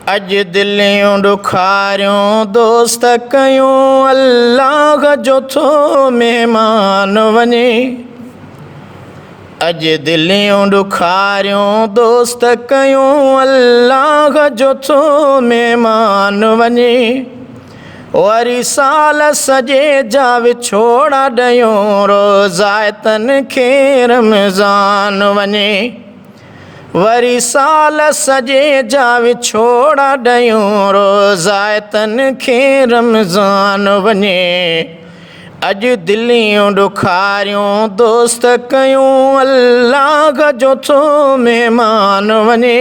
अज दिलियूं ॾुखारियूं दोस्त कयूं अल्लाह जो थो महिमान वञे। अज दिलियूं ॾुखारियूं दोस्त कयूं अल्लाह जो थो महिमान वञे। वरी साल सॼे जा विछोड़ा ॾियूं रोज़ाइतनि खे रमज़ान वञे। वरी साल सॼे जा विछोड़ा ॾियूं रोज़ाइतनि खे रमज़ान वञे। अॼु दिलियूं ॾुखारियूं दोस्त कयूं अल्लाह जो थो महिमान वञे।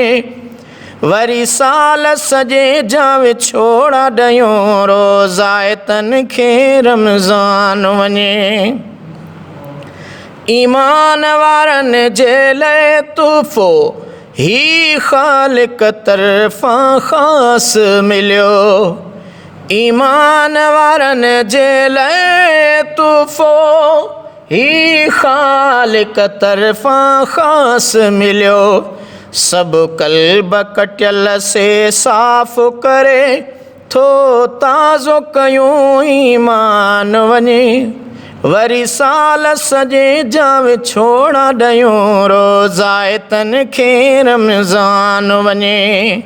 वरी साल सॼे जा विछोड़ा ॾियूं रोज़ाइतनि खे रमज़ान वञे। ईमान वारनि जे लाइ तोहफ़ो ही ख़ालिक तरफ़ां ख़ासि मिलियो। ईमान वारनि जे लाइ तोहफ़ो ही ख़ालिक तरफ़ां ख़ासि मिलियो। सभु क़ल्ब कटियल से साफ़ करे थो ताज़ो कयूं ईमान वञे। वरी साल सॼे जा विछोड़ा ॾियूं रोज़ाइतनि खे रमज़ान वञे।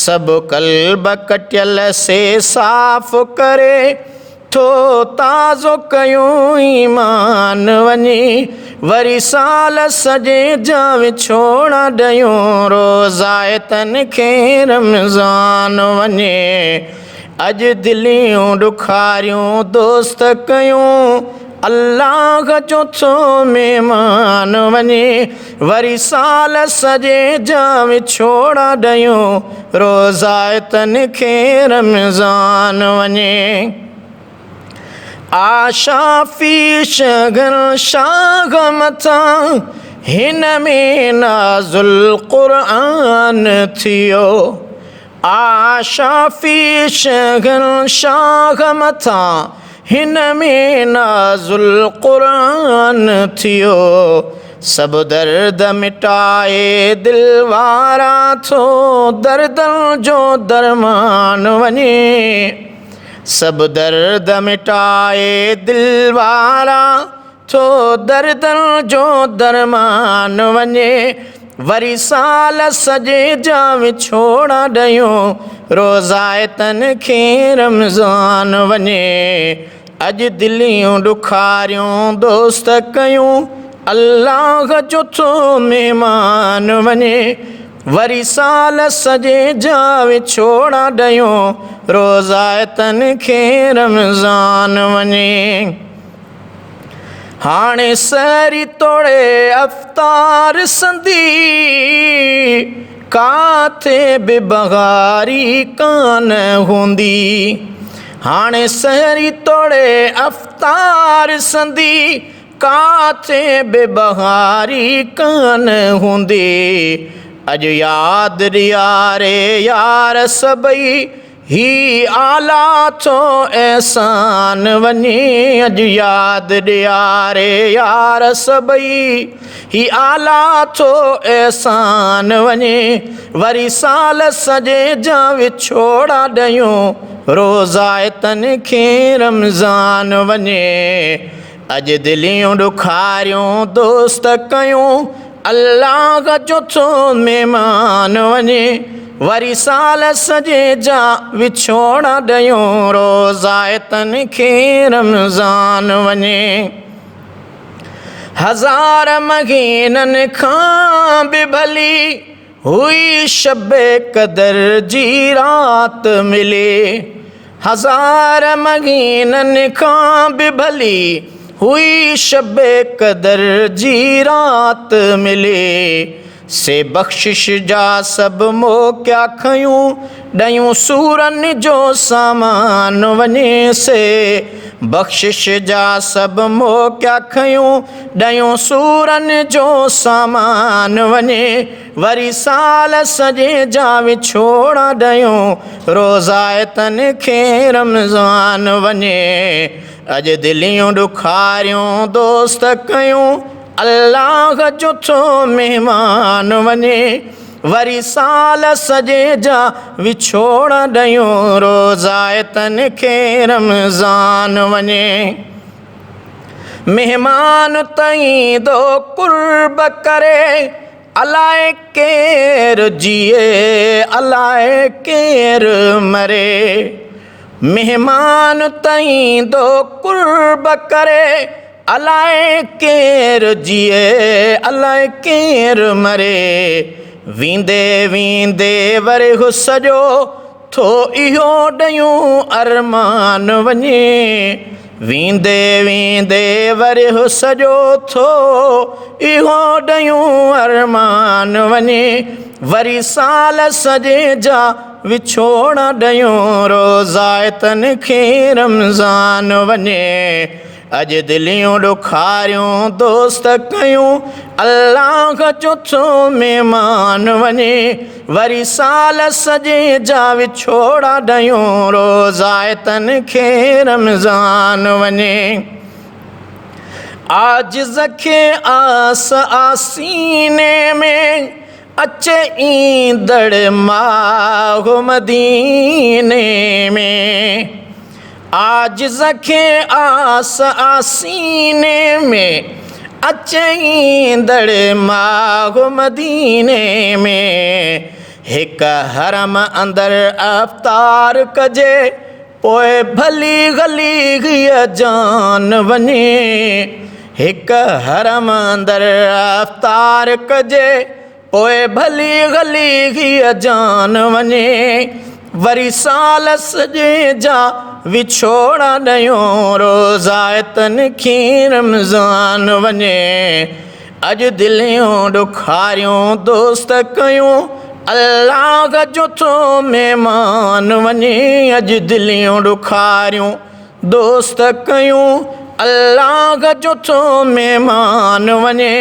सभु क़ल्ब कटियल से साफ़ करे थो ताज़ो कयूं ईमान वञे। वरी साल सॼे जा विछोड़ा ॾियूं रोज़ाइतनि खे रमज़ान वञे। अॼु दिलियूं ॾुखारियूं दोस्त कयूं अल्लाह जो थो महिमान वञे। वरी साल सॼे जा विछोड़ा ॾियूं रोज़ाइतनि खे रमज़ान वञे। आशा फ़ीश घर शाह मथां हिन में नाज़ुल क़ुर्आन थियो। आशा फ़ीश घर शाह मथां हिन में नाज़ुल क़ुर्आन थियो। सभु दर्द मिटाए दिल वारा थो दर्दनि जो दरमान वञे। सभु दर्द मिटाए दिल वारा थो दर्दनि जो दरमान वञे। वरी साल सॼे जा विछोड़ा ॾियूं रोज़ाइतनि खे रमज़ान वञे। अॼु दिलियूं ॾुखारियूं दोस्त कयूं अल्लाह जो थो महिमान वञे। वरी साल सॼे जा विछोड़ा ॾियूं रोज़ाइतनि खे रमज़ान वञे। हाणे सहरी तोड़े अफ़्तार संदी काथे बि बग़ारी कान हूंदी। हाणे सहरी तोड़े अफ़्तार संदी काथे बि बग़ारी कान हूंदी। अॼु यादि ॾियारे यार सभई ही आला थो एहसान वञे। अॼु यादि ॾियारे यार सभई ही आला थो एहसान वञे। वरी साल सॼे जा विछोड़ा ॾियूं रोज़ाइतनि खे रमज़ान वञे। अॼु दिलियूं ॾुखारियूं दोस्त कयूं अल्लाह जो थो महिमान वञे। वरी साल सॼे जा विछोड़ा ॾियूं रोज़ाइतनि खे रमज़ान वञे। हज़ार महीननि खां बि भली हुई शबे क़दर जी राति मिले। हज़ार महीननि खां बि भली हुई शबे क़दर जी राति मिले। से बख़्शिश जा सभु मौक़िया खयूं ॾियूं सूरनि जो सामान वञे। से बख़्शिश जा सभु मौक़िया खयूं ॾियूं सूरनि जो सामान वञे। वरी साल सॼे जा विछोड़ा ॾियूं रोज़ाइतनि खे रमज़ान वञे। अॼु दिलियूं ॾुखारियूं दोस्त कयूं अल्लाह जो थो महिमान वञे। वरी साल सॼे जा विछोड़ ॾियूं रोज़ायतन खे रमज़ान वञे। मेहमान तईंदो कुर्ब करे अलाए केरु जिए अलाए केरु मरे। मेहमान तईंदो कुर्ब करे अलाए केरु जिए अलाए केरु मरे। वींदे वींदे वरी हू सॼो थो इहो ॾियूं अरमान वञे। वींदे वींदे वरी हू सॼो थो इहो ॾियूं अरमान वञे। वरी साल सॼे जा विछोड़ ॾियूं रोज़ायतन खे रमज़ान वञे। अॼु दिलियूं ॾुखारियूं दोस्त कयूं अल्लाह जो थो महिमान वञे। वरी साल सॼे जा विछोड़ ॾियूं रोज़ायतन खे रमज़ान वञे। आजिज़ खे आस आसीने में अचे ईंदड़ माह मदीने में। आजिज़ खे आस आसीने में अचे ईंदड़ माह मदीने में। हिक हरम अंदरि अफ़्तार कजे पोइ भली गली हीअ जान वञे। हिक हरम अंदरि अफ़्तार कजे पोइ भली गली हीअ जान वञे। वरी साल सॼे जा विछोड़ ॾियूं रोज़ायतन खे रमज़ान वञे। अॼु दिलियूं ॾुखारियूं दोस्त कयूं अल्लाह जो थो महिमान वञे। अॼु दिलियूं ॾुखारियूं दोस्त कयूं अल्लाह जो थो महिमान वञे।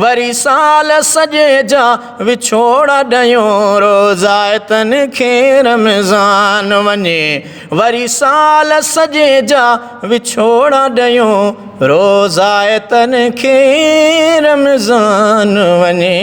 वरी साल सॼे जा विछोड़ ॾियूं रोज़ायतन खे रमज़ान वञे। वरी साल सॼे जा विछोड़ ॾियूं रोज़ायतन खे रमज़ान वञे।